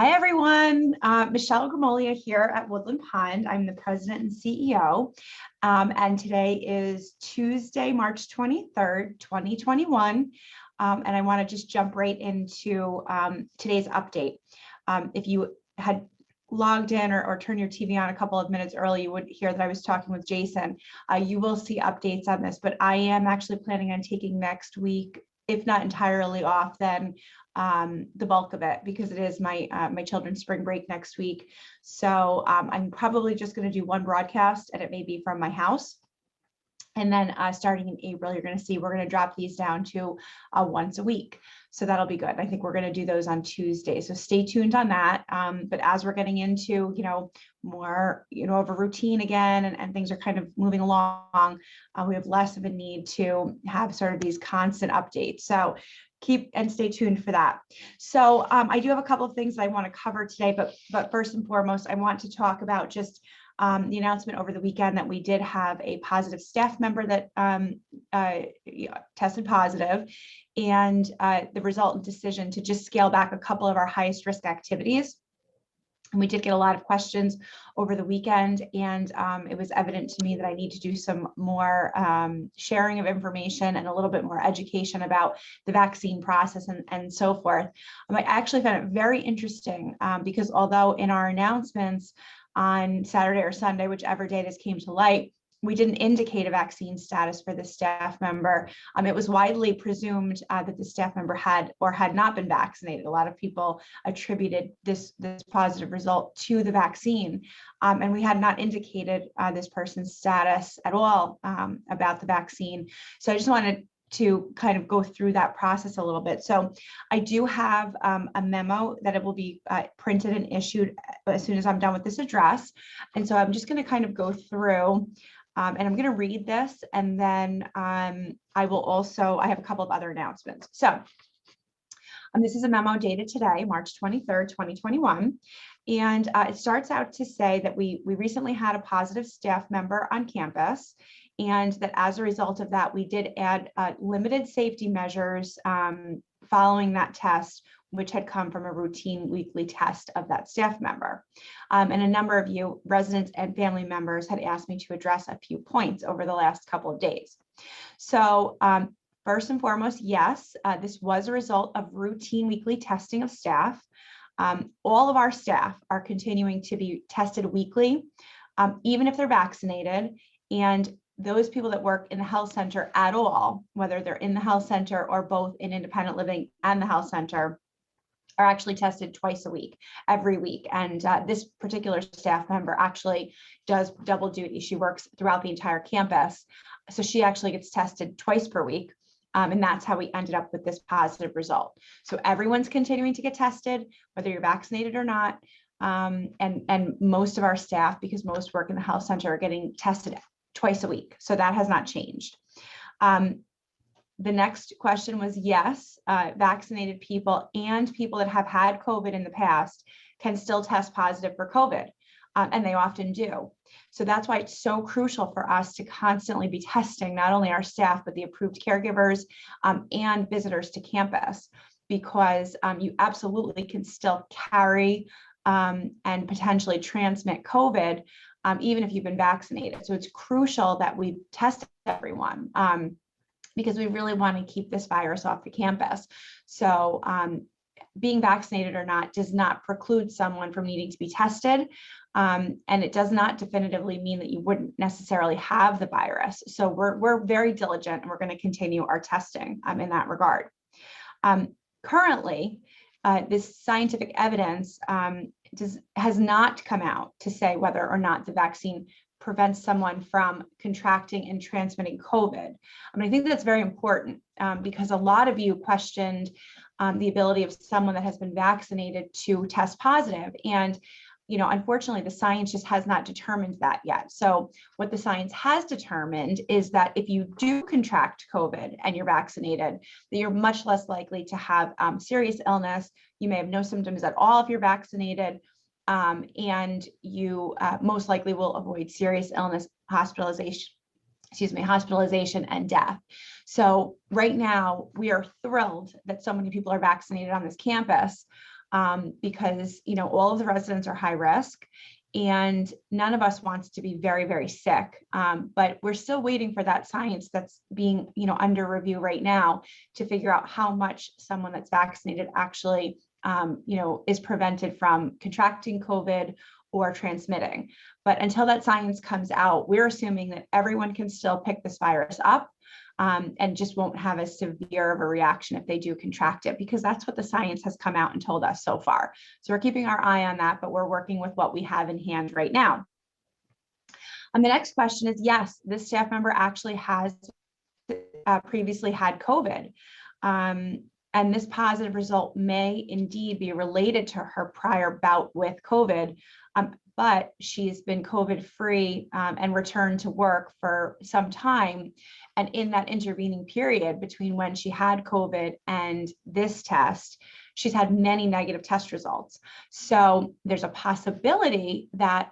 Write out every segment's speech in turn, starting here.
Hi, everyone. Michelle Grimolia here at Woodland Pond. I'm the president and CEO. And today is Tuesday, March 23rd, 2021. And I want to just jump right into today's update. If you had logged in or turned your TV on a couple of minutes early, you would hear that I was talking with Jason. You will see updates on this, but I am actually planning on taking next week, if not entirely off, then the bulk of it, because it is my children's spring break next week. So I'm probably just going to do one broadcast, and it may be from my house. And then starting in April, you're going to see we're going to drop these down to once a week. So that'll be good. I think we're going to do those on Tuesday. So stay tuned on that. But as we're getting into, more, of a routine again, and things are kind of moving along, we have less of a need to have sort of these constant updates. So keep and stay tuned for that. So I do have a couple of things that I want to cover today, but first and foremost, I want to talk about just the announcement over the weekend that we did have a positive staff member that tested positive, and the resultant decision to just scale back a couple of our highest risk activities. And we did get a lot of questions over the weekend, and it was evident to me that I need to do some more sharing of information and a little bit more education about the vaccine process and so forth. I actually found it very interesting because although in our announcements on Saturday or Sunday, whichever day this came to light, we didn't indicate a vaccine status for the staff member. It was widely presumed that the staff member had or had not been vaccinated. A lot of people attributed this positive result to the vaccine, and we had not indicated this person's status at all about the vaccine. So I just wanted to kind of go through that process a little bit. So I do have a memo that it will be printed and issued as soon as I'm done with this address. And so I'm just going to kind of go through and I'm going to read this, and then I have a couple of other announcements. So this is a memo dated today, March 23rd, 2021. And it starts out to say that we recently had a positive staff member on campus, and that as a result of that, we did add limited safety measures following that test, which had come from a routine weekly test of that staff member. And a number of you, residents and family members, had asked me to address a few points over the last couple of days. So first and foremost, yes, this was a result of routine weekly testing of staff. All of our staff are continuing to be tested weekly, even if they're vaccinated. And those people that work in the health center at all, whether they're in the health center or both in independent living and the health center, are actually tested twice a week, every week. And this particular staff member actually does double duty. She works throughout the entire campus. So she actually gets tested twice per week. And that's how we ended up with this positive result. So everyone's continuing to get tested, whether you're vaccinated or not. And most of our staff, because most work in the health center, are getting tested twice a week. So that has not changed. The next question was, yes, vaccinated people and people that have had COVID in the past can still test positive for COVID, and they often do. So that's why it's so crucial for us to constantly be testing not only our staff, but the approved caregivers and visitors to campus, because you absolutely can still carry and potentially transmit COVID, even if you've been vaccinated. So it's crucial that we test everyone. Because we really want to keep this virus off the campus. So being vaccinated or not does not preclude someone from needing to be tested. And it does not definitively mean that you wouldn't necessarily have the virus. So we're very diligent, and we're going to continue our testing in that regard. Currently, this scientific evidence has not come out to say whether or not the vaccine prevents someone from contracting and transmitting COVID. I think that's very important because a lot of you questioned the ability of someone that has been vaccinated to test positive. And, unfortunately, the science just has not determined that yet. So what the science has determined is that if you do contract COVID and you're vaccinated, that you're much less likely to have serious illness. You may have no symptoms at all if you're vaccinated. And you most likely will avoid serious illness, hospitalization, and death. So right now, we are thrilled that so many people are vaccinated on this campus. because, all of the residents are high risk and none of us wants to be very, very sick. But we're still waiting for that science that's being, under review right now to figure out how much someone that's vaccinated actually, is prevented from contracting COVID or transmitting. But until that science comes out, we're assuming that everyone can still pick this virus up, and just won't have as severe of a reaction if they do contract it, because that's what the science has come out and told us so far. So we're keeping our eye on that, but we're working with what we have in hand right now. And the next question is, yes, this staff member actually has previously had COVID. And this positive result may indeed be related to her prior bout with COVID, but she's been COVID-free and returned to work for some time. And in that intervening period between when she had COVID and this test, she's had many negative test results. So there's a possibility that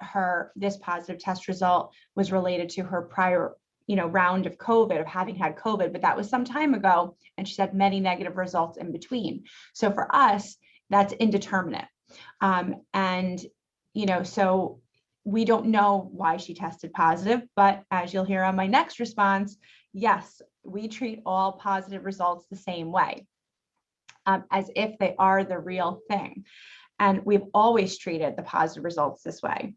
this positive test result was related to her prior round of COVID, of having had COVID, but that was some time ago, and she's had many negative results in between. So for us, that's indeterminate. So we don't know why she tested positive, but as you'll hear on my next response, yes, we treat all positive results the same way, as if they are the real thing. And we've always treated the positive results this way.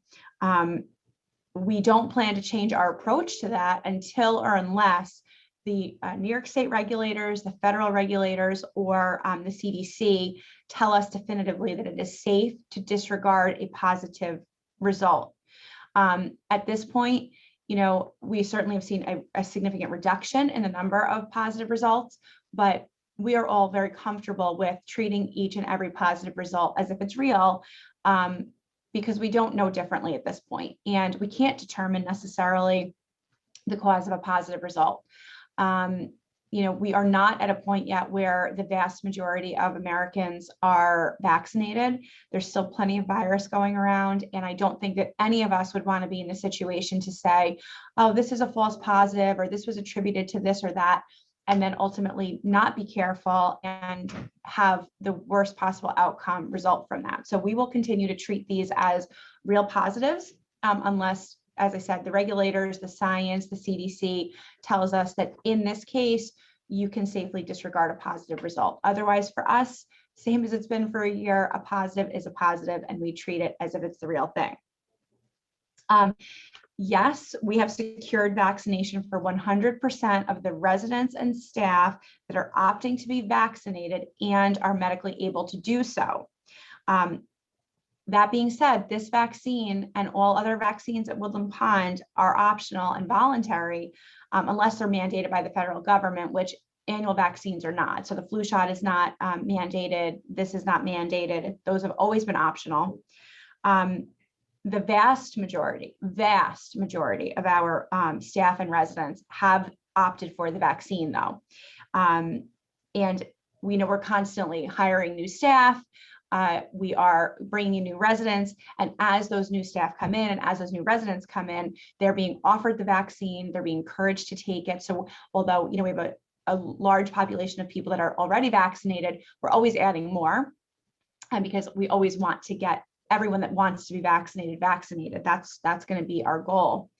We don't plan to change our approach to that until or unless the New York State regulators, the federal regulators, or the CDC tell us definitively that it is safe to disregard a positive result. At this point, we certainly have seen a significant reduction in the number of positive results, but we are all very comfortable with treating each and every positive result as if it's real, because we don't know differently at this point, and we can't determine necessarily the cause of a positive result. We are not at a point yet where the vast majority of Americans are vaccinated. There's still plenty of virus going around, and I don't think that any of us would want to be in a situation to say, oh, this is a false positive, or this was attributed to this or that, and then ultimately not be careful and have the worst possible outcome result from that. So we will continue to treat these as real positives, unless, as I said, the regulators, the science, the CDC tells us that in this case, you can safely disregard a positive result. Otherwise, for us, same as it's been for a year, a positive is a positive, and we treat it as if it's the real thing. Yes, we have secured vaccination for 100% of the residents and staff that are opting to be vaccinated and are medically able to do so. That being said, this vaccine and all other vaccines at Woodland Pond are optional and voluntary, unless they're mandated by the federal government, which annual vaccines are not. So the flu shot is not mandated. This is not mandated. Those have always been optional. The vast majority of our staff and residents have opted for the vaccine, though. And we know we're constantly hiring new staff. We are bringing in new residents, and as those new staff come in and as those new residents come in, they're being offered the vaccine, they're being encouraged to take it. So although we have a large population of people that are already vaccinated, we're always adding more, and because we always want to get everyone that wants to be vaccinated. That's going to be our goal.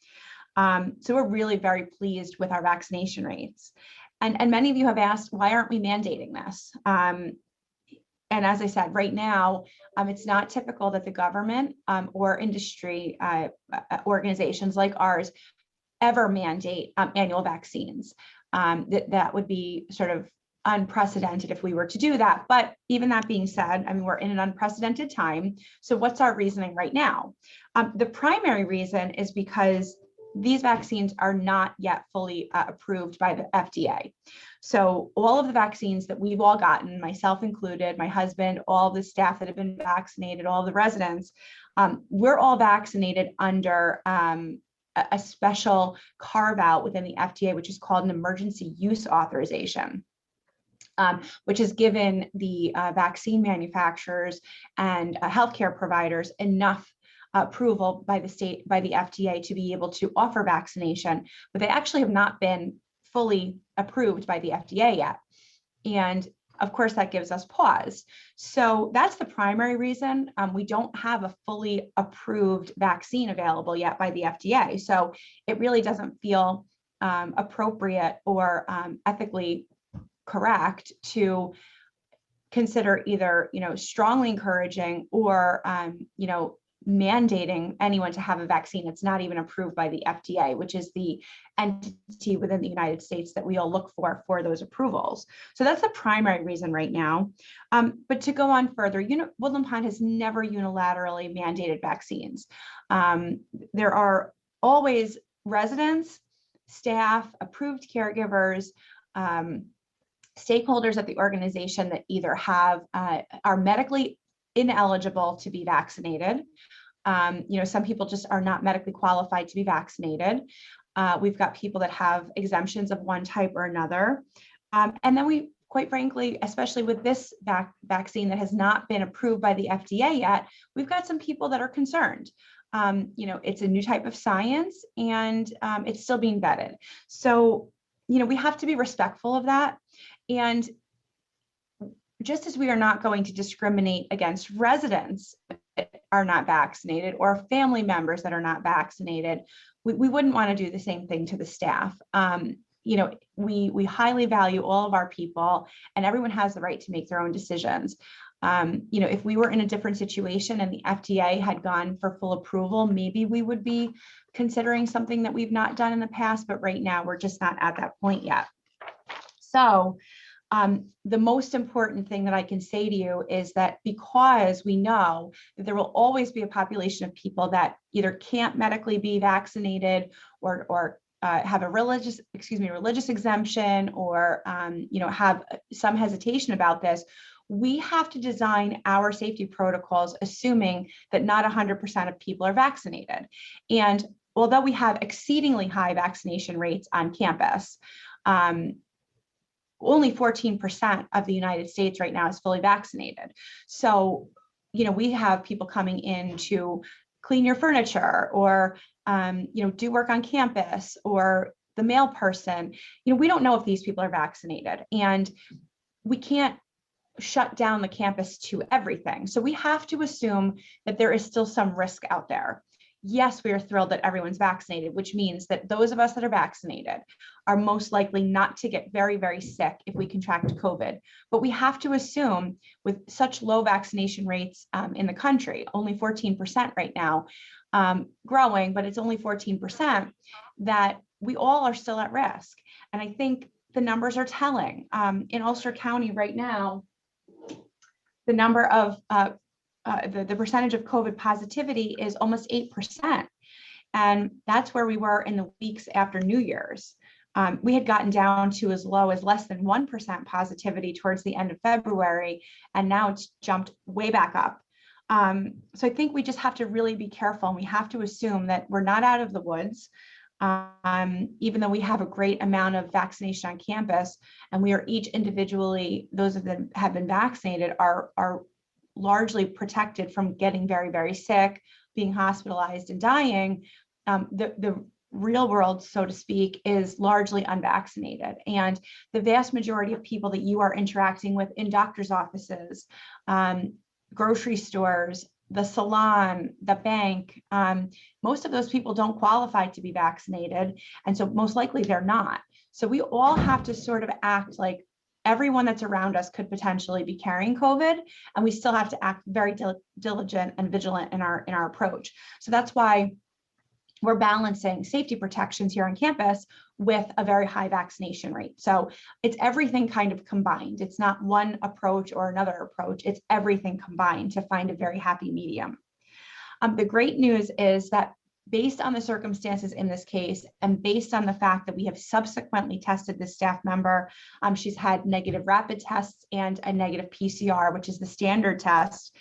So we're really very pleased with our vaccination rates. And many of you have asked, why aren't we mandating this? And as I said, right now, it's not typical that the government or industry organizations like ours ever mandate annual vaccines. That would be sort of unprecedented if we were to do that. But even that being said, we're in an unprecedented time. So what's our reasoning right now? The primary reason is because these vaccines are not yet fully approved by the FDA. So all of the vaccines that we've all gotten, myself included, my husband, all the staff that have been vaccinated, all the residents, we're all vaccinated under a special carve out within the FDA, which is called an emergency use authorization. Which has given the vaccine manufacturers and healthcare providers enough approval by the FDA to be able to offer vaccination, but they actually have not been fully approved by the FDA yet. And of course, that gives us pause. So that's the primary reason. We don't have a fully approved vaccine available yet by the FDA. So it really doesn't feel appropriate or ethically correct to consider either, strongly encouraging or, mandating anyone to have a vaccine that's not even approved by the FDA, which is the entity within the United States that we all look for those approvals. So that's the primary reason right now. But to go on further, Woodland Pond has never unilaterally mandated vaccines. There are always residents, staff, approved caregivers, stakeholders at the organization that either are medically ineligible to be vaccinated. Some people just are not medically qualified to be vaccinated. We've got people that have exemptions of one type or another. And then we, quite frankly, especially with this vaccine that has not been approved by the FDA yet, we've got some people that are concerned. It's a new type of science and it's still being vetted. So, we have to be respectful of that. And just as we are not going to discriminate against residents that are not vaccinated or family members that are not vaccinated, we wouldn't want to do the same thing to the staff. We highly value all of our people, and everyone has the right to make their own decisions. If we were in a different situation and the FDA had gone for full approval, maybe we would be considering something that we've not done in the past, but right now we're just not at that point yet. So the most important thing that I can say to you is that because we know that there will always be a population of people that either can't medically be vaccinated or have a religious exemption or, have some hesitation about this, we have to design our safety protocols assuming that not 100% of people are vaccinated. And although we have exceedingly high vaccination rates on campus, only 14% of the United States right now is fully vaccinated. So, we have people coming in to clean your furniture or, do work on campus, or the mail person. We don't know if these people are vaccinated, and we can't shut down the campus to everything. So we have to assume that there is still some risk out there. Yes, we are thrilled that everyone's vaccinated, which means that those of us that are vaccinated are most likely not to get very, very sick if we contract COVID. But we have to assume, with such low vaccination rates in the country, only 14% right now, growing, but it's only 14%, that we all are still at risk. And I think the numbers are telling. In Ulster County right now, the number of the percentage of COVID positivity is almost 8%. And that's where we were in the weeks after New Year's. We had gotten down to as low as less than 1% positivity towards the end of February, and now it's jumped way back up. So I think we just have to really be careful, and we have to assume that we're not out of the woods. Even though we have a great amount of vaccination on campus, and we are each individually, those of them have been vaccinated, are largely protected from getting very, very sick, being hospitalized and dying. The real world, so to speak, is largely unvaccinated. And the vast majority of people that you are interacting with in doctors' offices, grocery stores, the salon, the bank, most of those people don't qualify to be vaccinated. And so most likely they're not. So we all have to sort of act like everyone that's around us could potentially be carrying COVID, and we still have to act very diligent and vigilant in our approach. So that's why we're balancing safety protections here on campus with a very high vaccination rate. So it's everything kind of combined. It's not one approach or another approach. It's everything combined to find a very happy medium. The great news is that based on the circumstances in this case, and based on the fact that we have subsequently tested this staff member, she's had negative rapid tests and a negative PCR, which is the standard test.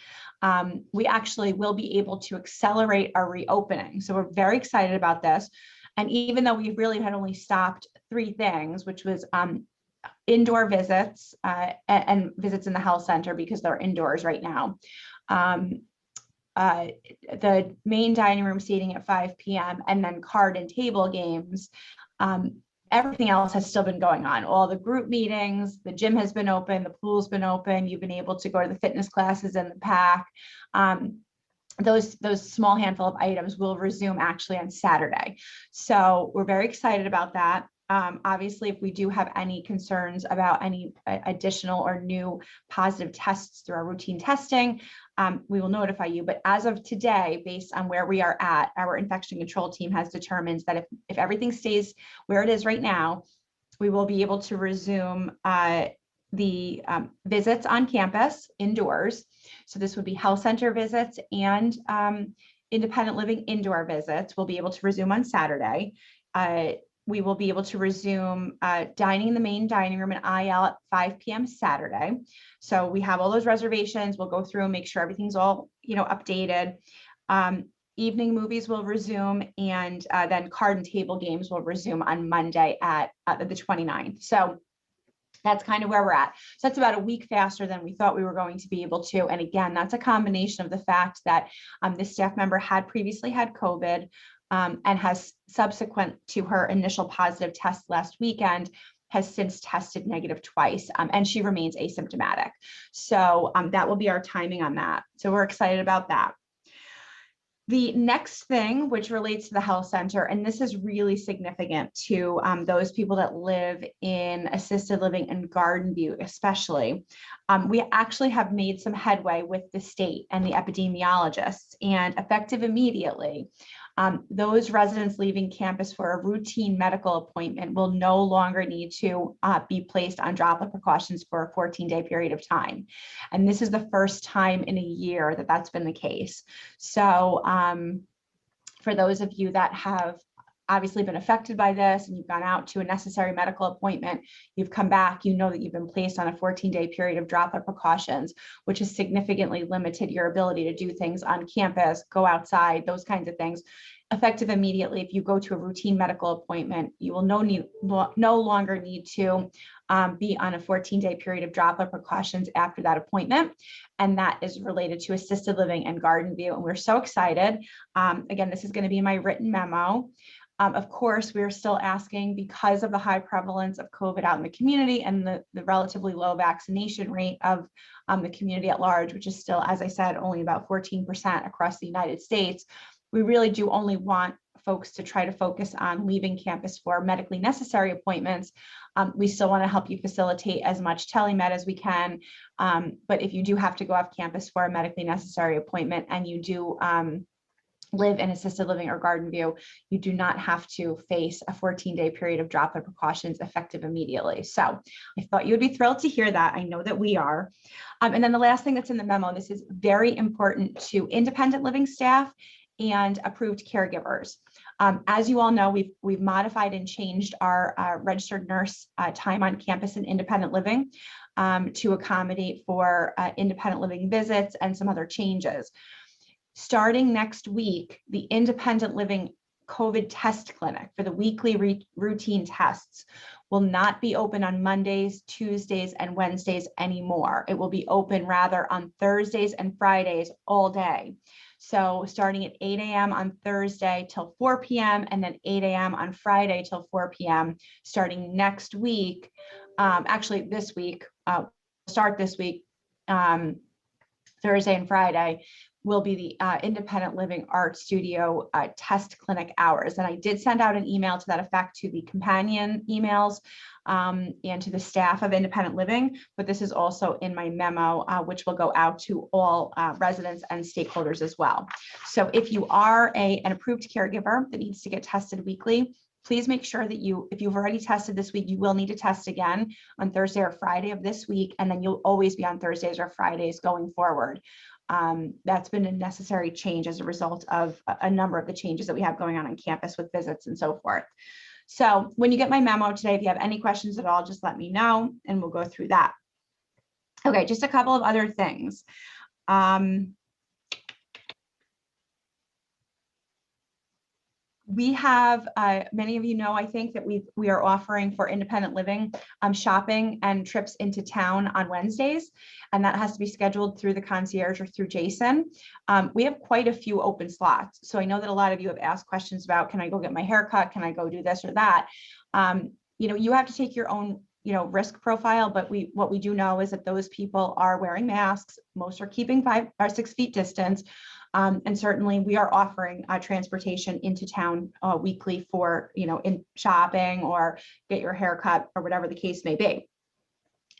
We actually will be able to accelerate our reopening. So we're very excited about this. And even though we really had only stopped 3 things, which was indoor visits and visits in the health center because they're indoors right now, the main dining room seating at 5 p.m. and then card and table games, everything else has still been going on. All the group meetings, the gym has been open, the pool's been open. You've been able to go to the fitness classes in the pack. Those small handful of items will resume actually on Saturday. So we're very excited about that. Obviously, if we do have any concerns about any additional or new positive tests through our routine testing, we will notify you. But as of today, based on where we are at, our infection control team has determined that if everything stays where it is right now, we will be able to resume the visits on campus indoors. So this would be health center visits and independent living indoor visits. We'll be able to resume on Saturday. We will be able to resume dining in the main dining room and IL at 5 p.m. Saturday. So we have all those reservations. We'll go through and make sure everything's all, updated. Evening movies will resume, and then card and table games will resume on Monday at the 29th. So that's kind of where we're at. So that's about a week faster than we thought we were going to be able to. And again, that's a combination of the fact that this staff member had previously had COVID and has, subsequent to her initial positive test last weekend, has since tested negative twice, and she remains asymptomatic. So that will be our timing on that. So we're excited about that. The next thing, which relates to the health center, and this is really significant to those people that live in assisted living and Garden View, especially, we actually have made some headway with the state and the epidemiologists, and effective immediately, those residents leaving campus for a routine medical appointment will no longer need to be placed on droplet precautions for a 14-day period of time. And this is the first time in a year that that's been the case. So for those of you that have obviously been affected by this and you've gone out to a necessary medical appointment, you've come back, you know that you've been placed on a 14-day period of droplet precautions, which has significantly limited your ability to do things on campus, go outside, those kinds of things. Effective immediately, if you go to a routine medical appointment, you will no longer need to be on a 14-day period of droplet precautions after that appointment. And that is related to assisted living and Garden View. And we're so excited. Again, this is going to be my written memo. Of course, we're still asking, because of the high prevalence of COVID out in the community and the relatively low vaccination rate of the community at large, which is still, as I said, only about 14% across the United States. We really do only want folks to try to focus on leaving campus for medically necessary appointments. We still want to help you facilitate as much telemed as we can. But if you do have to go off campus for a medically necessary appointment and you do live in assisted living or Garden View, you do not have to face a 14-day period of droplet precautions effective immediately. So I thought you would be thrilled to hear that. I know that we are. And then the last thing that's in the memo, this is very important to independent living staff and approved caregivers. As you all know, we've modified and changed our registered nurse time on campus in independent living to accommodate for independent living visits and some other changes. Starting next week, the independent living COVID test clinic for the weekly routine tests will not be open on Mondays, Tuesdays, and Wednesdays anymore. It will be open rather on Thursdays and Fridays all day. So starting at 8 a.m. on Thursday till 4 p.m. and then 8 a.m. on Friday till 4 p.m. starting next week. Actually, this week, start this week, Thursday and Friday, will be the Independent Living Art Studio test clinic hours. And I did send out an email to that effect to the companion emails and to the staff of Independent Living, but this is also in my memo, which will go out to all residents and stakeholders as well. So if you are an approved caregiver that needs to get tested weekly, please make sure that if you've already tested this week, you will need to test again on Thursday or Friday of this week, and then you'll always be on Thursdays or Fridays going forward. That's been a necessary change as a result of a number of the changes that we have going on campus with visits and so forth. So when you get my memo today, if you have any questions at all, just let me know and we'll go through that. Okay, just a couple of other things. We have, many of you know, I think that we are offering for independent living shopping and trips into town on Wednesdays, and that has to be scheduled through the concierge or through Jason. We have quite a few open slots. So I know that a lot of you have asked questions about, can I go get my hair cut? Can I go do this or that? you have to take your own, risk profile, but what we do know is that those people are wearing masks. Most are keeping 5 or 6 feet distance. And certainly we are offering transportation into town weekly for, in shopping or get your hair cut or whatever the case may be.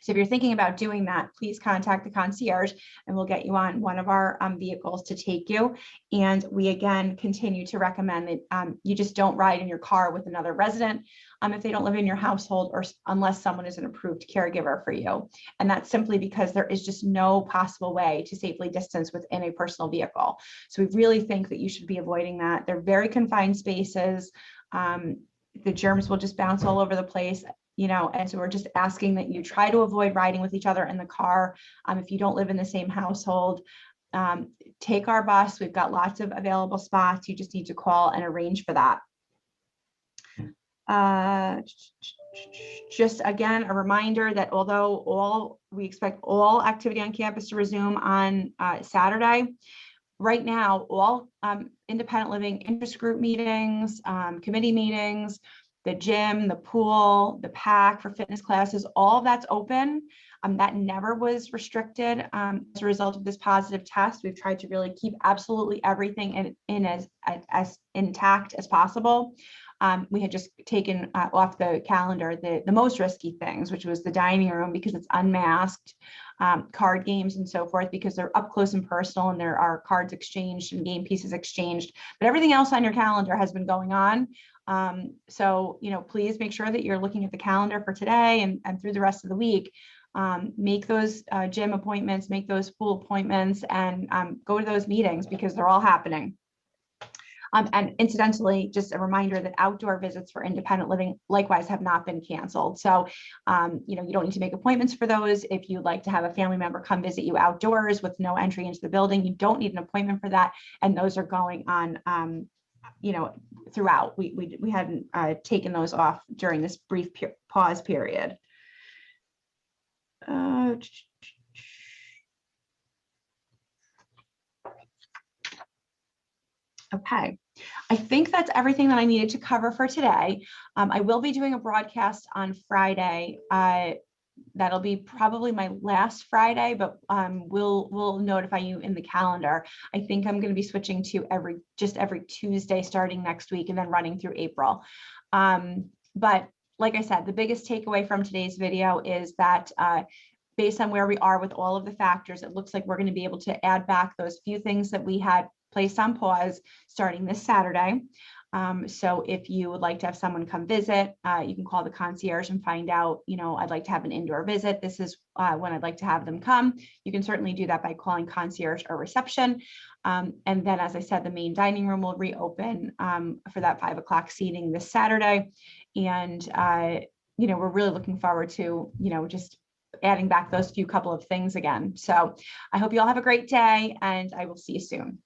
So if you're thinking about doing that, please contact the concierge and we'll get you on one of our vehicles to take you. And we again continue to recommend that you just don't ride in your car with another resident if they don't live in your household or unless someone is an approved caregiver for you. And that's simply because there is just no possible way to safely distance within a personal vehicle. So we really think that you should be avoiding that. They're very confined spaces. The germs will just bounce all over the place. And so we're just asking that you try to avoid riding with each other in the car. If you don't live in the same household, take our bus. We've got lots of available spots. You just need to call and arrange for that. Just again, a reminder that although we expect all activity on campus to resume on Saturday, right now, all independent living interest group meetings, committee meetings, the gym, the pool, the PAC for fitness classes, all of that's open. That never was restricted as a result of this positive test. We've tried to really keep absolutely everything in as intact as possible. We had just taken off the calendar the most risky things, which was the dining room because it's unmasked, card games and so forth, because they're up close and personal and there are cards exchanged and game pieces exchanged. But everything else on your calendar has been going on. So, please make sure that you're looking at the calendar for today and through the rest of the week. Make those gym appointments, make those pool appointments, and go to those meetings because they're all happening. And incidentally, just a reminder that outdoor visits for independent living likewise have not been canceled. So, you don't need to make appointments for those. If you'd like to have a family member come visit you outdoors with no entry into the building, you don't need an appointment for that. And those are going on, throughout. We hadn't taken those off during this brief pause period. Okay, I think that's everything that I needed to cover for today. I will be doing a broadcast on Friday. That'll be probably my last Friday, but we'll notify you in the calendar. I think I'm going to be switching to every Tuesday starting next week and then running through April. But like I said, the biggest takeaway from today's video is that based on where we are with all of the factors, it looks like we're going to be able to add back those few things that we had placed on pause starting this Saturday. So if you would like to have someone come visit, you can call the concierge and find out, I'd like to have an indoor visit. This is when I'd like to have them come. You can certainly do that by calling concierge or reception. And then, as I said, the main dining room will reopen for that 5 o'clock seating this Saturday. And, we're really looking forward to, just adding back those couple of things again. So I hope you all have a great day and I will see you soon.